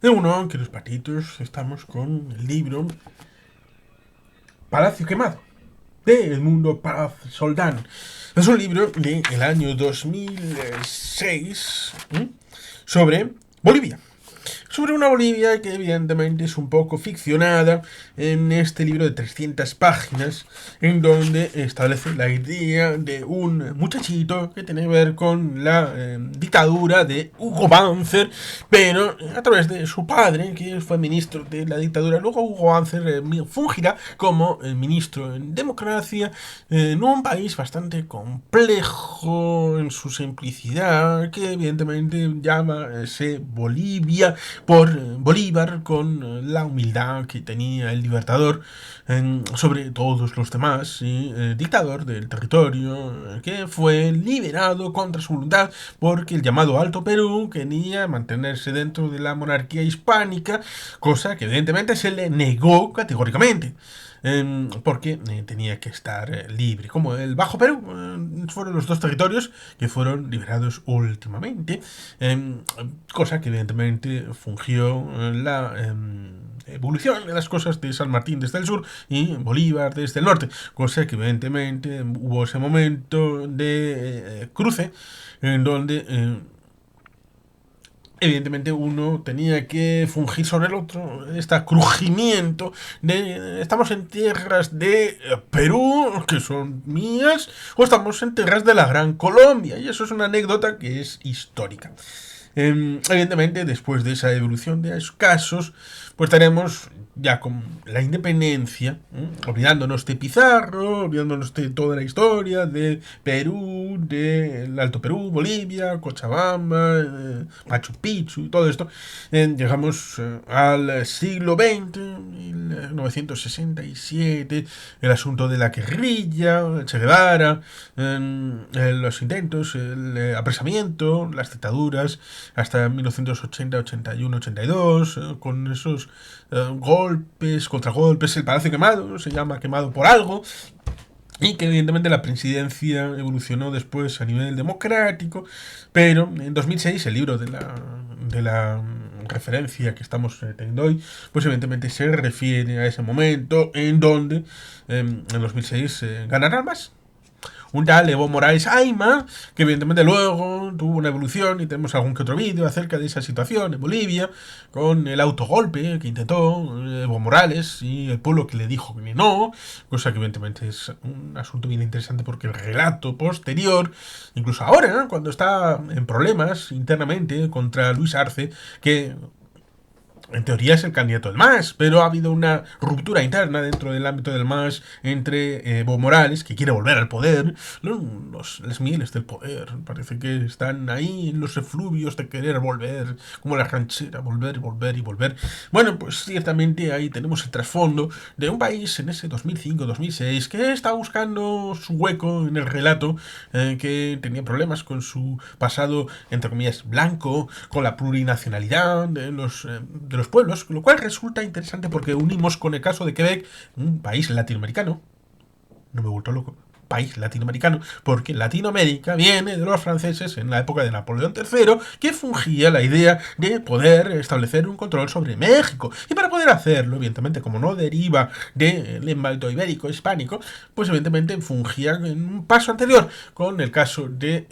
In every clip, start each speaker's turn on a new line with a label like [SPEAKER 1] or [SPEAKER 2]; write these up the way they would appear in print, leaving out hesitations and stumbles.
[SPEAKER 1] De uno, que los patitos estamos con el libro Palacio Quemado, de Edmundo Paz Soldán. Es un libro del año 2006 sobre Bolivia. Sobre una Bolivia que evidentemente es un poco ficcionada en este libro de 300 páginas, en donde establece la idea de un muchachito que tiene que ver con la dictadura de Hugo Banzer, pero a través de su padre, que fue ministro de la dictadura. Luego Hugo Banzer fungirá como ministro en democracia en un país bastante complejo en su simplicidad, que evidentemente llama Bolivia por Bolívar, con la humildad que tenía el libertador sobre todos los demás, y dictador del territorio, que fue liberado contra su voluntad porque el llamado Alto Perú quería mantenerse dentro de la monarquía hispánica, cosa que evidentemente se le negó categóricamente. Porque tenía que estar libre. Como el Bajo Perú, fueron los dos territorios que fueron liberados últimamente, cosa que evidentemente fungió la evolución de las cosas de San Martín desde el sur y Bolívar desde el norte, cosa que evidentemente hubo ese momento de cruce en donde evidentemente uno tenía que fungir sobre el otro, este crujimiento de estamos en tierras de Perú, que son mías, o estamos en tierras de la Gran Colombia, y eso es una anécdota que es histórica. Evidentemente, después de esa evolución de esos casos, pues tenemos ya con la independencia, olvidándonos de Pizarro, olvidándonos de toda la historia de Perú, del Alto Perú, Bolivia, Cochabamba, Machu Picchu y todo esto. Llegamos al siglo XX, 1967, el asunto de la guerrilla, Che Guevara, los intentos, el apresamiento, las dictaduras, hasta 1980, 81, 82, con esos golpes, contragolpes, el Palacio Quemado, se llama Quemado por algo, y que evidentemente la presidencia evolucionó después a nivel democrático, pero en 2006 el libro de la referencia que estamos teniendo hoy, pues evidentemente se refiere a ese momento en donde en 2006 ganarán más un tal Evo Morales Ayma, que evidentemente luego tuvo una evolución y tenemos algún que otro vídeo acerca de esa situación en Bolivia, con el autogolpe que intentó Evo Morales y el pueblo que le dijo que no, cosa que evidentemente es un asunto bien interesante porque el relato posterior, incluso ahora, cuando está en problemas internamente contra Luis Arce, que en teoría es el candidato del MAS, pero ha habido una ruptura interna dentro del ámbito del MAS entre Evo Morales, que quiere volver al poder, las mieles del poder, parece que están ahí en los efluvios de querer volver, como la ranchera, volver y volver y volver. Bueno, pues ciertamente ahí tenemos el trasfondo de un país en ese 2005-2006 que está buscando su hueco en el relato, que tenía problemas con su pasado, entre comillas, blanco, con la plurinacionalidad de los pueblos, lo cual resulta interesante porque unimos con el caso de Quebec, un país latinoamericano, no me he vuelto loco, país latinoamericano, porque Latinoamérica viene de los franceses en la época de Napoleón III, que fungía la idea de poder establecer un control sobre México. Y para poder hacerlo, evidentemente, como no deriva del embaldo ibérico hispánico, pues evidentemente fungía en un paso anterior con el caso de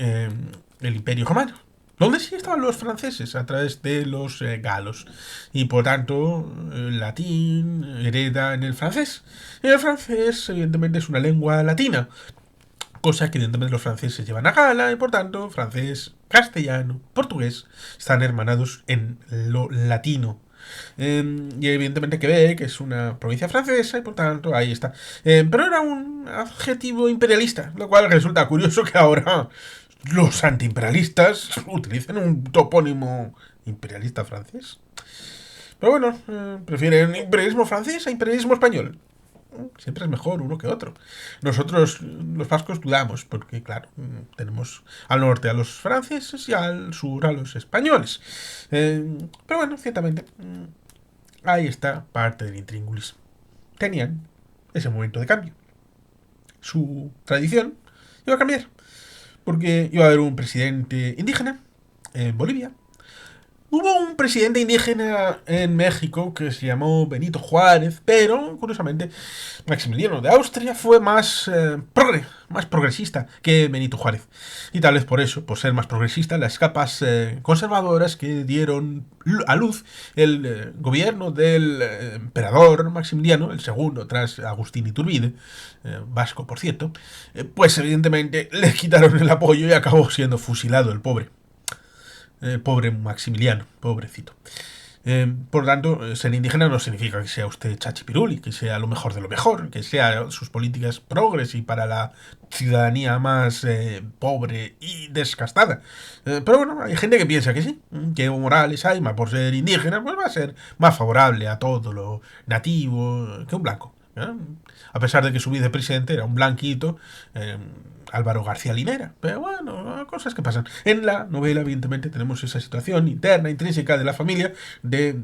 [SPEAKER 1] el Imperio Romano, donde sí estaban los franceses a través de los galos. Y por tanto, el latín hereda en el francés. Y el francés, evidentemente, es una lengua latina, cosa que evidentemente los franceses llevan a gala, y por tanto, francés, castellano, portugués están hermanados en lo latino. Y evidentemente Quebec es una provincia francesa y por tanto ahí está. Pero era un adjetivo imperialista, lo cual resulta curioso que ahora los antiimperialistas utilicen un topónimo imperialista francés. Pero bueno, prefieren imperialismo francés a imperialismo español. Siempre es mejor uno que otro. Nosotros, los vascos, dudamos, porque, claro, tenemos al norte a los franceses y al sur a los españoles. Pero bueno, ciertamente, ahí está parte del intríngulis. Tenían ese momento de cambio. Su tradición iba a cambiar, porque iba a haber un presidente indígena en Bolivia. Hubo un presidente indígena en México que se llamó Benito Juárez, pero, curiosamente, Maximiliano de Austria fue más progresista que Benito Juárez. Y tal vez por eso, por ser más progresista, las capas conservadoras que dieron a luz el gobierno del emperador Maximiliano, el segundo tras Agustín Iturbide, vasco por cierto, pues evidentemente le quitaron el apoyo y acabó siendo fusilado el pobre Maximiliano, pobrecito. Por tanto, ser indígena no significa que sea usted chachipiruli, que sea lo mejor de lo mejor, que sea sus políticas progres y para la ciudadanía más pobre y descastada. Pero bueno, hay gente que piensa que sí, que Evo Morales, Aymar, por ser indígena, pues va a ser más favorable a todo lo nativo que un blanco. A pesar de que su vicepresidente era un blanquito, Álvaro García Linera. Pero bueno, cosas que pasan. En la novela, evidentemente, tenemos esa situación interna, intrínseca de la familia, de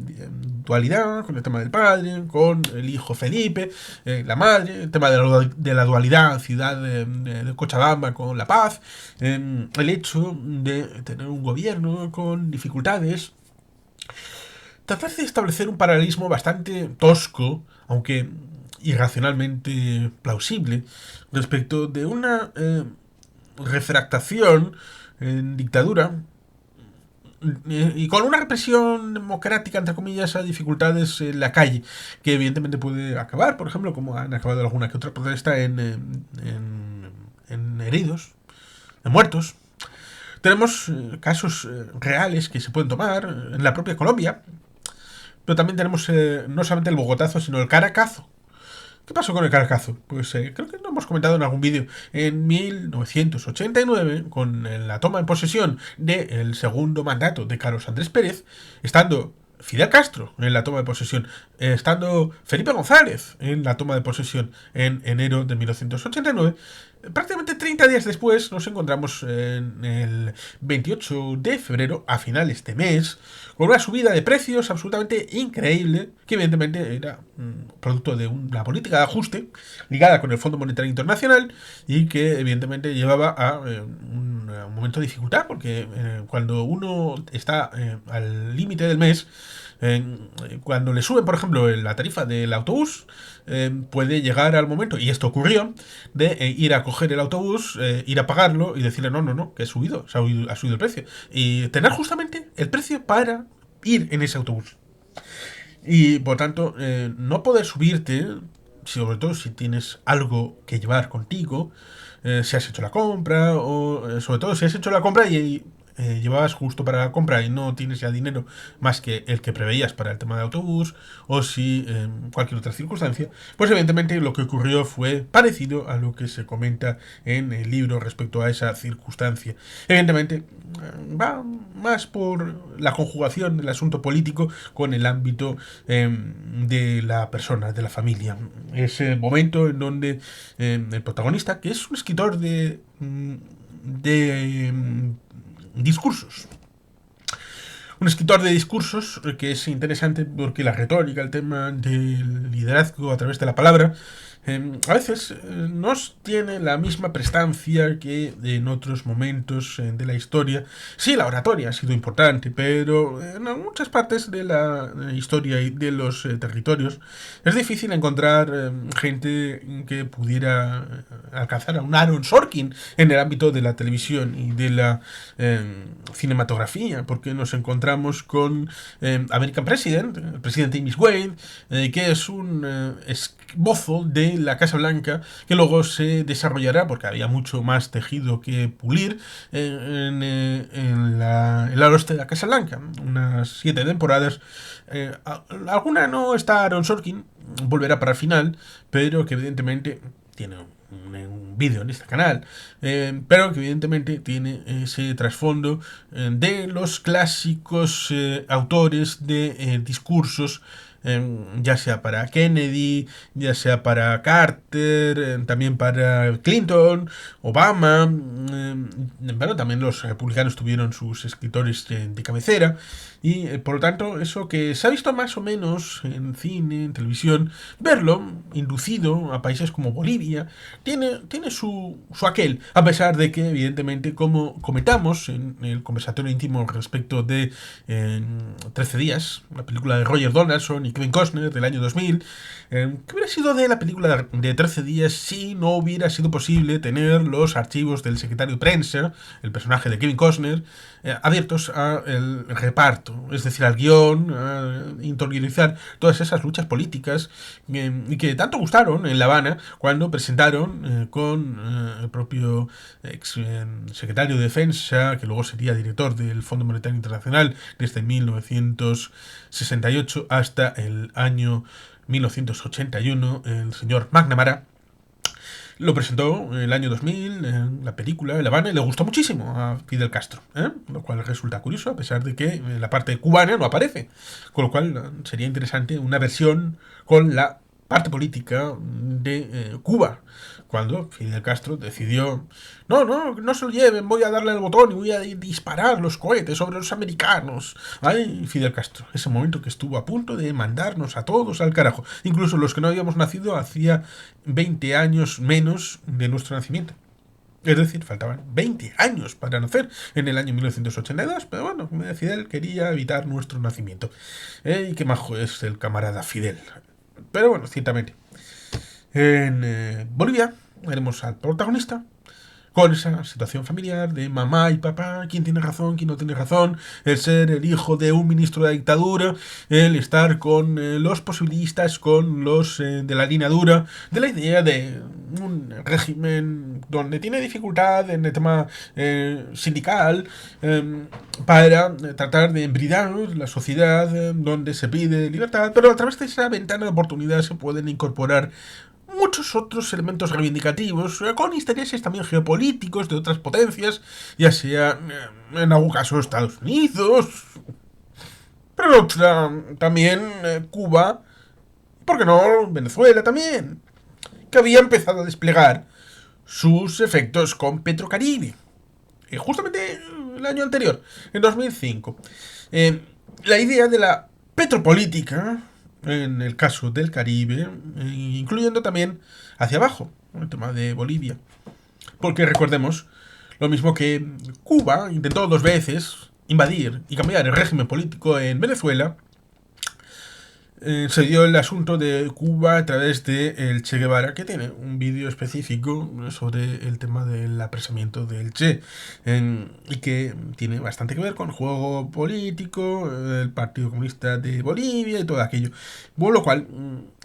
[SPEAKER 1] dualidad, con el tema del padre, con el hijo Felipe, la madre, el tema de la dualidad, ciudad de Cochabamba con La Paz, el hecho de tener un gobierno con dificultades. Tratar de establecer un paralelismo bastante tosco, aunque irracionalmente plausible, respecto de una refractación en dictadura y con una represión democrática, entre comillas, a dificultades en la calle, que evidentemente puede acabar, por ejemplo, como han acabado alguna que otra protesta en heridos, en muertos. Tenemos casos reales que se pueden tomar en la propia Colombia, pero también tenemos no solamente el Bogotazo, sino el Caracazo. ¿Qué pasó con el Caracazo? Pues creo que lo hemos comentado en algún vídeo. En 1989, con la toma en posesión del segundo mandato de Carlos Andrés Pérez, estando Fidel Castro en la toma de posesión, estando Felipe González en la toma de posesión en enero de 1989, prácticamente 30 días después nos encontramos en el 28 de febrero, a finales de mes, con una subida de precios absolutamente increíble, que evidentemente era producto de una política de ajuste ligada con el Fondo Monetario Internacional y que evidentemente llevaba a un momento de dificultad, porque cuando uno está al límite del mes, cuando le suben, por ejemplo, la tarifa del autobús, puede llegar al momento, y esto ocurrió, de ir a coger el autobús, ir a pagarlo y decirle no, que ha subido el precio. Y tener justamente el precio para ir en ese autobús. Y por tanto, no poder subirte, sobre todo si tienes algo que llevar contigo, si has hecho la compra, o sobre todo si has hecho la compra y llevabas justo para la compra y no tienes ya dinero más que el que preveías para el tema del autobús, o si cualquier otra circunstancia, pues evidentemente lo que ocurrió fue parecido a lo que se comenta en el libro respecto a esa circunstancia. Evidentemente va más por la conjugación del asunto político con el ámbito de la persona, de la familia. Ese momento en donde el protagonista, que es un escritor de discursos. Un escritor de discursos que es interesante porque la retórica, el tema del liderazgo a través de la palabra, a veces no tiene la misma prestancia que en otros momentos de la historia. Sí, la oratoria ha sido importante, pero en muchas partes de la historia y de los territorios es difícil encontrar gente que pudiera alcanzar a un Aaron Sorkin en el ámbito de la televisión y de la cinematografía, porque nos encontramos con American President, el presidente James Wade, que es un esbozo de la Casa Blanca, que luego se desarrollará, porque había mucho más tejido que pulir, en el oeste de la Casa Blanca, unas 7 temporadas. Alguna no está Aaron Sorkin, volverá para el final, pero que evidentemente tiene un vídeo en este canal, pero que evidentemente tiene ese trasfondo de los clásicos autores de discursos ya sea para Kennedy, ya sea para Carter, también para Clinton, Obama. Bueno, también los republicanos tuvieron sus escritores de cabecera. Y por lo tanto, eso que se ha visto más o menos en cine, en televisión, verlo inducido a países como Bolivia, tiene su aquel. A pesar de que, evidentemente, como comentamos en el conversatorio íntimo respecto de 13 días, la película de Roger Donaldson y Kevin Costner del año 2000, ¿qué hubiera sido de la película de 13 días si no hubiera sido posible tener los archivos del secretario de prensa, el personaje de Kevin Costner, abiertos al reparto, es decir, al guión, a interiorizar todas esas luchas políticas y que tanto gustaron en La Habana cuando presentaron con el propio ex secretario de Defensa, que luego sería director del Fondo Monetario Internacional desde 1968 hasta el año 1981, el señor McNamara. Lo presentó en el año 2000 en la película La Habana y le gustó muchísimo a Fidel Castro, lo cual resulta curioso a pesar de que la parte cubana no aparece, con lo cual sería interesante una versión con la parte política de Cuba, cuando Fidel Castro decidió no se lo lleven, voy a darle al botón y voy a disparar los cohetes sobre los americanos. Ay, Fidel Castro, ese momento que estuvo a punto de mandarnos a todos al carajo, incluso los que no habíamos nacido hacía 20 años menos de nuestro nacimiento. Es decir, faltaban 20 años para nacer en el año 1982, pero bueno, Fidel quería evitar nuestro nacimiento. Y qué majo es el camarada Fidel. Pero bueno, ciertamente. En Bolivia veremos al protagonista con esa situación familiar de mamá y papá, quién tiene razón, quién no tiene razón, el ser el hijo de un ministro de la dictadura, el estar con los posibilistas, con los de la línea dura, de la idea de un régimen donde tiene dificultad en el tema sindical, para tratar de embridar la sociedad donde se pide libertad, pero a través de esa ventana de oportunidad se pueden incorporar muchos otros elementos reivindicativos, con intereses también geopolíticos de otras potencias, ya sea en algún caso Estados Unidos, pero también Cuba, ¿por qué no Venezuela también? Que había empezado a desplegar sus efectos con Petrocaribe, justamente el año anterior, en 2005. La idea de la petropolítica en el caso del Caribe, incluyendo también hacia abajo, el tema de Bolivia. Porque recordemos, lo mismo que Cuba intentó 2 veces invadir y cambiar el régimen político en Venezuela, se dio el asunto de Cuba a través de el Che Guevara, que tiene un vídeo específico sobre el tema del apresamiento del Che, y que tiene bastante que ver con el juego político, el Partido Comunista de Bolivia y todo aquello. Por lo cual,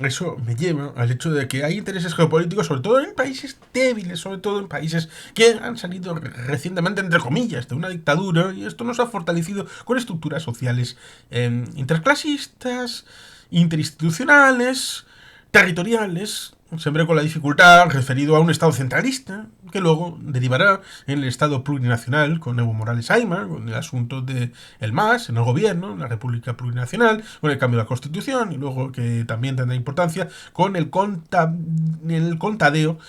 [SPEAKER 1] eso me lleva al hecho de que hay intereses geopolíticos, sobre todo en países débiles, sobre todo en países que han salido recientemente, entre comillas, de una dictadura, y esto nos ha fortalecido con estructuras sociales interclasistas, interinstitucionales, territoriales, siempre con la dificultad referido a un Estado centralista, que luego derivará en el Estado plurinacional con Evo Morales Ayma, con el asunto de el MAS en el gobierno, en la República Plurinacional, con el cambio de la Constitución, y luego que también tendrá importancia con el contadeo,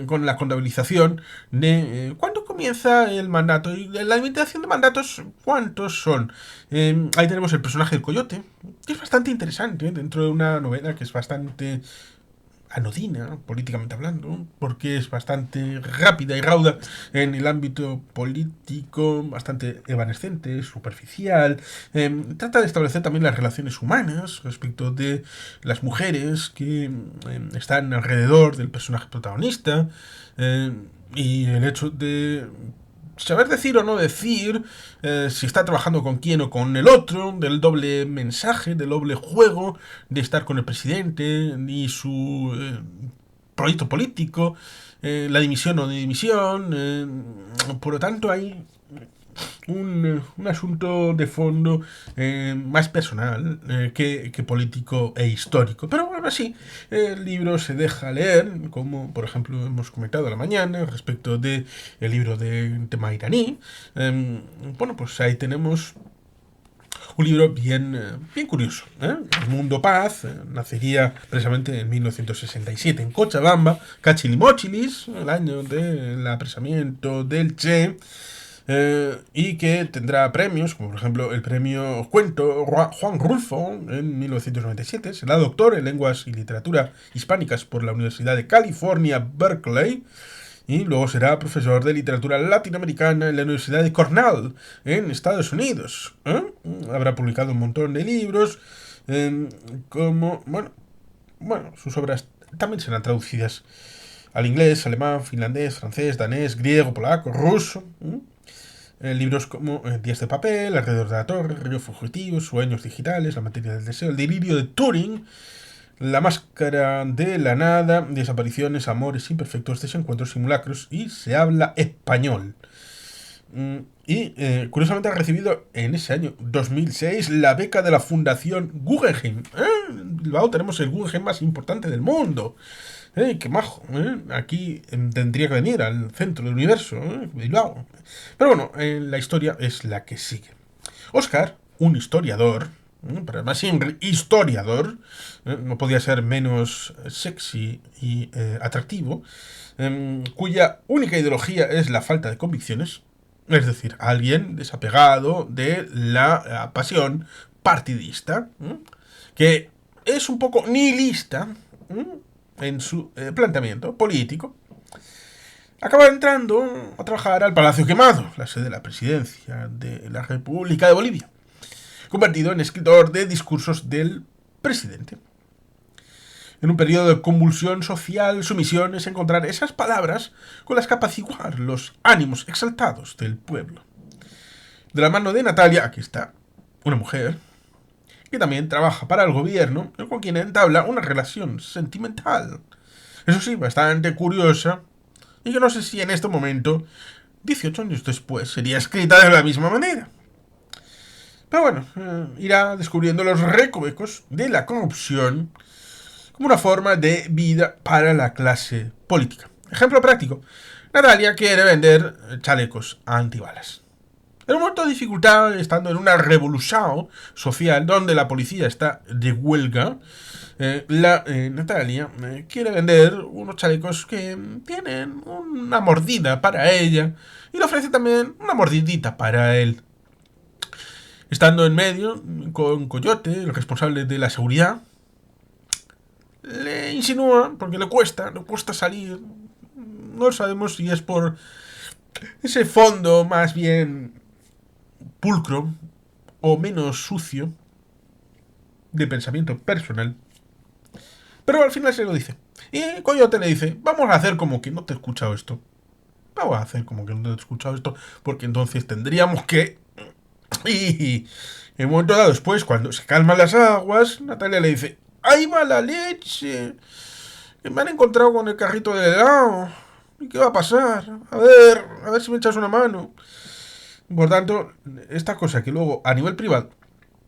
[SPEAKER 1] con la contabilización de cuándo comienza el mandato y la limitación de mandatos, cuántos son. Ahí tenemos el personaje del coyote, que es bastante interesante, dentro de una novela que es bastante anodina, políticamente hablando, porque es bastante rápida y rauda en el ámbito político, bastante evanescente, superficial. Trata de establecer también las relaciones humanas respecto de las mujeres que están alrededor del personaje protagonista, y el hecho de saber decir o no decir, si está trabajando con quién o con el otro, del doble mensaje, del doble juego, de estar con el presidente y su proyecto político, la dimisión o no dimisión. Por lo tanto, hay un asunto de fondo más personal que político e histórico. Pero bueno, así, el libro se deja leer, como por ejemplo hemos comentado a la mañana respecto del libro de tema iraní. Bueno, pues ahí tenemos Un libro bien curioso. El Mundo Paz nacería precisamente en 1967 en Cochabamba, Cachilimochilis, el año del apresamiento del Che, y que tendrá premios, como por ejemplo el premio Cuento Juan Rulfo en 1997. Será doctor en lenguas y literatura hispánicas por la Universidad de California, Berkeley. Y luego será profesor de literatura latinoamericana en la Universidad de Cornell, en Estados Unidos. Habrá publicado un montón de libros, sus obras también serán traducidas al inglés, alemán, finlandés, francés, danés, griego, polaco, ruso. Libros como Días de papel, Alrededor de la torre, Río fugitivo, Sueños digitales, La materia del deseo, El delirio de Turing, La máscara de la nada, Desapariciones, amores imperfectos, desencuentros, simulacros, y Se habla español. Curiosamente ha recibido en ese año 2006 la beca de la Fundación Guggenheim. En Bilbao tenemos el Guggenheim más importante del mundo. ¡Qué majo! Aquí tendría que venir al centro del universo, Bilbao. Pero bueno, la historia es la que sigue. Oscar, un historiador, pero además historiador, no podía ser menos sexy y atractivo, cuya única ideología es la falta de convicciones, es decir, alguien desapegado de la pasión partidista, que es un poco nihilista en su planteamiento político, acaba entrando a trabajar al Palacio Quemado, la sede de la presidencia de la República de Bolivia, convertido en escritor de discursos del presidente. En un periodo de convulsión social, su misión es encontrar esas palabras con las que apaciguar los ánimos exaltados del pueblo. De la mano de Natalia, aquí está, una mujer que también trabaja para el gobierno, con quien entabla una relación sentimental. Eso sí, bastante curiosa, y que no sé si en este momento, 18 años después, sería escrita de la misma manera. Pero bueno, irá descubriendo los recovecos de la corrupción como una forma de vida para la clase política. Ejemplo práctico. Natalia quiere vender chalecos antibalas. En un momento de dificultad, estando en una revolución social donde la policía está de huelga, Natalia quiere vender unos chalecos que tienen una mordida para ella y le ofrece también una mordidita para él. Estando en medio, con Coyote, el responsable de la seguridad, le insinúa, porque le cuesta salir. No sabemos si es por ese fondo más bien pulcro o menos sucio de pensamiento personal. Pero al final se lo dice. Y Coyote le dice, vamos a hacer como que no te he escuchado esto. Vamos a hacer como que no te he escuchado esto, porque entonces tendríamos que... Y en un momento dado después, cuando se calman las aguas, Natalia le dice, ¡ahí va la leche! Que me han encontrado con el carrito de helado. ¿Y qué va a pasar? A ver si me echas una mano. Por tanto, esta cosa que luego a nivel privado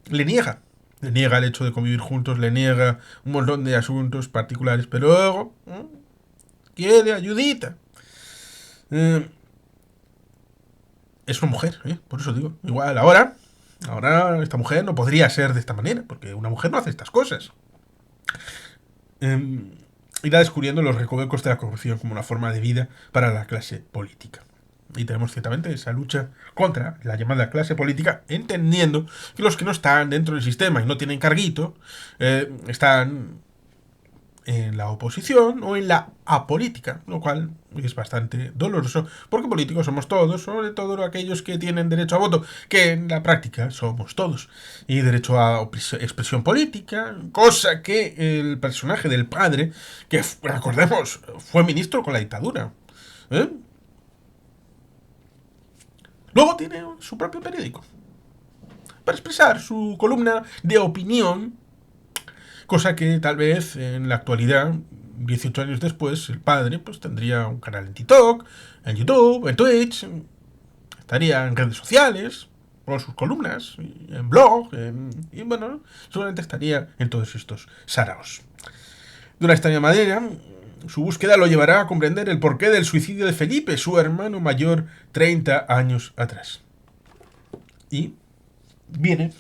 [SPEAKER 1] le niega el hecho de convivir juntos, le niega un montón de asuntos particulares, pero luego quiere ayudita. Es una mujer, por eso digo. Igual ahora esta mujer no podría ser de esta manera, porque una mujer no hace estas cosas. Irá descubriendo los recovecos de la corrupción como una forma de vida para la clase política. Y tenemos ciertamente esa lucha contra la llamada clase política, entendiendo que los que no están dentro del sistema y no tienen carguito, están en la oposición o en la apolítica, lo cual es bastante doloroso, porque políticos somos todos, sobre todo aquellos que tienen derecho a voto, que en la práctica somos todos, y derecho a expresión política, cosa que el personaje del padre, que recordemos, fue ministro con la dictadura, luego tiene su propio periódico para expresar su columna de opinión, cosa que tal vez en la actualidad, 18 años después, el padre pues tendría un canal en TikTok, en YouTube, en Twitch, estaría en redes sociales, por sus columnas, en blog, y bueno, seguramente estaría en todos estos saraos. De una extraña manera, su búsqueda lo llevará a comprender el porqué del suicidio de Felipe, su hermano mayor, 30 años atrás. Y viene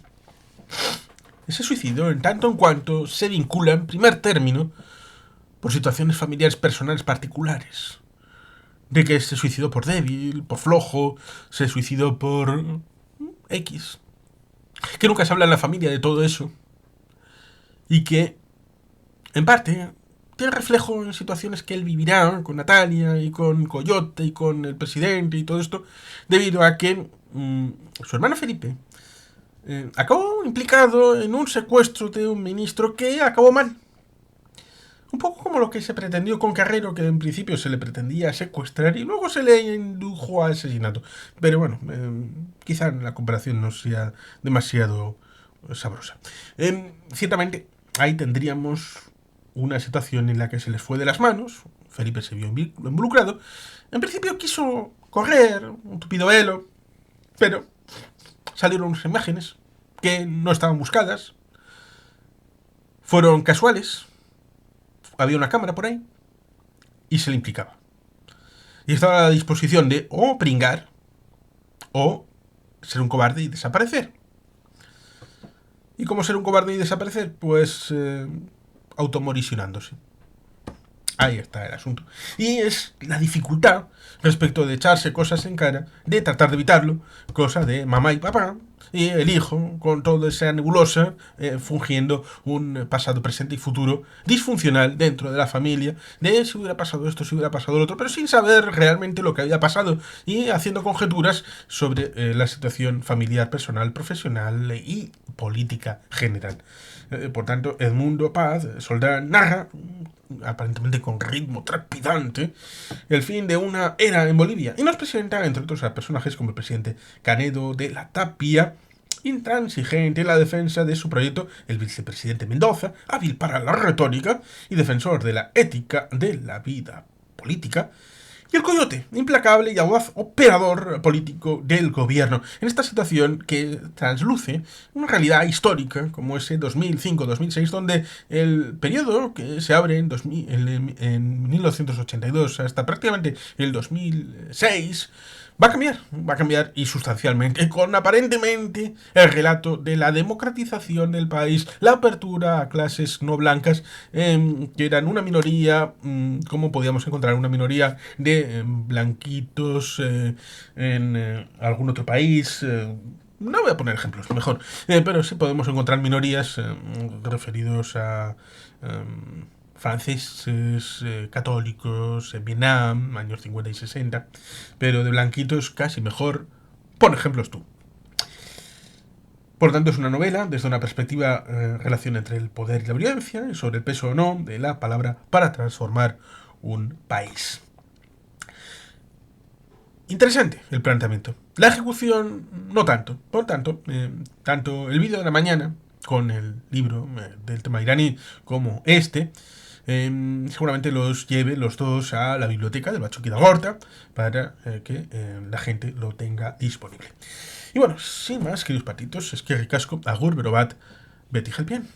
[SPEAKER 1] ese suicidio en tanto en cuanto se vincula en primer término por situaciones familiares personales particulares. De que se suicidó por débil, por flojo, se suicidó por X. Que nunca se habla en la familia de todo eso. Y que, en parte, tiene reflejo en situaciones que él vivirá con Natalia y con Coyote y con el presidente y todo esto, debido a que su hermano Felipe acabó implicado en un secuestro de un ministro que acabó mal. Un poco como lo que se pretendió con Carrero, que en principio se le pretendía secuestrar y luego se le indujo a asesinato. Pero bueno, quizá la comparación no sea demasiado sabrosa. Ciertamente, ahí tendríamos una situación en la que se les fue de las manos. Felipe se vio involucrado. En principio quiso correr, un tupido velo, pero salieron unas imágenes que no estaban buscadas, fueron casuales, había una cámara por ahí y se le implicaba. Y estaba a la disposición de o pringar o ser un cobarde y desaparecer. ¿Y cómo ser un cobarde y desaparecer? Pues automorisionándose. Ahí está el asunto. Y es la dificultad respecto de echarse cosas en cara, de tratar de evitarlo, cosa de mamá y papá, y el hijo, con toda esa nebulosa, fungiendo un pasado, presente y futuro disfuncional dentro de la familia, de si hubiera pasado esto, si hubiera pasado lo otro, pero sin saber realmente lo que había pasado y haciendo conjeturas sobre la situación familiar, personal, profesional y política general. Por tanto, Edmundo Paz Soldán narra, aparentemente con ritmo trepidante, el fin de una era en Bolivia y nos presenta, entre otros, a personajes como el presidente Canedo de la Tapia, intransigente en la defensa de su proyecto, el vicepresidente Mendoza, hábil para la retórica y defensor de la ética de la vida política, y el Coyote, implacable y audaz operador político del gobierno, en esta situación que transluce una realidad histórica como ese 2005-2006, donde el periodo que se abre en 1982 hasta prácticamente el 2006 va a cambiar y sustancialmente, con aparentemente el relato de la democratización del país, la apertura a clases no blancas, que eran una minoría, como podíamos encontrar una minoría de blanquitos en algún otro país. No voy a poner ejemplos, mejor, pero sí podemos encontrar minorías referidos a franceses, católicos, en Vietnam, años 50 y 60, pero de blanquitos casi mejor. Por ejemplos tú. Por tanto, es una novela desde una perspectiva relación entre el poder y la violencia, y sobre el peso o no de la palabra para transformar un país. Interesante el planteamiento. La ejecución, no tanto. Por tanto, tanto el vídeo de la mañana, con el libro del tema iraní, como este, seguramente los lleve los dos a la biblioteca del Bachoquida Gorta para que la gente lo tenga disponible. Y bueno, sin más, queridos patitos, es que ricasco, agur, berobat, Betty Helpien.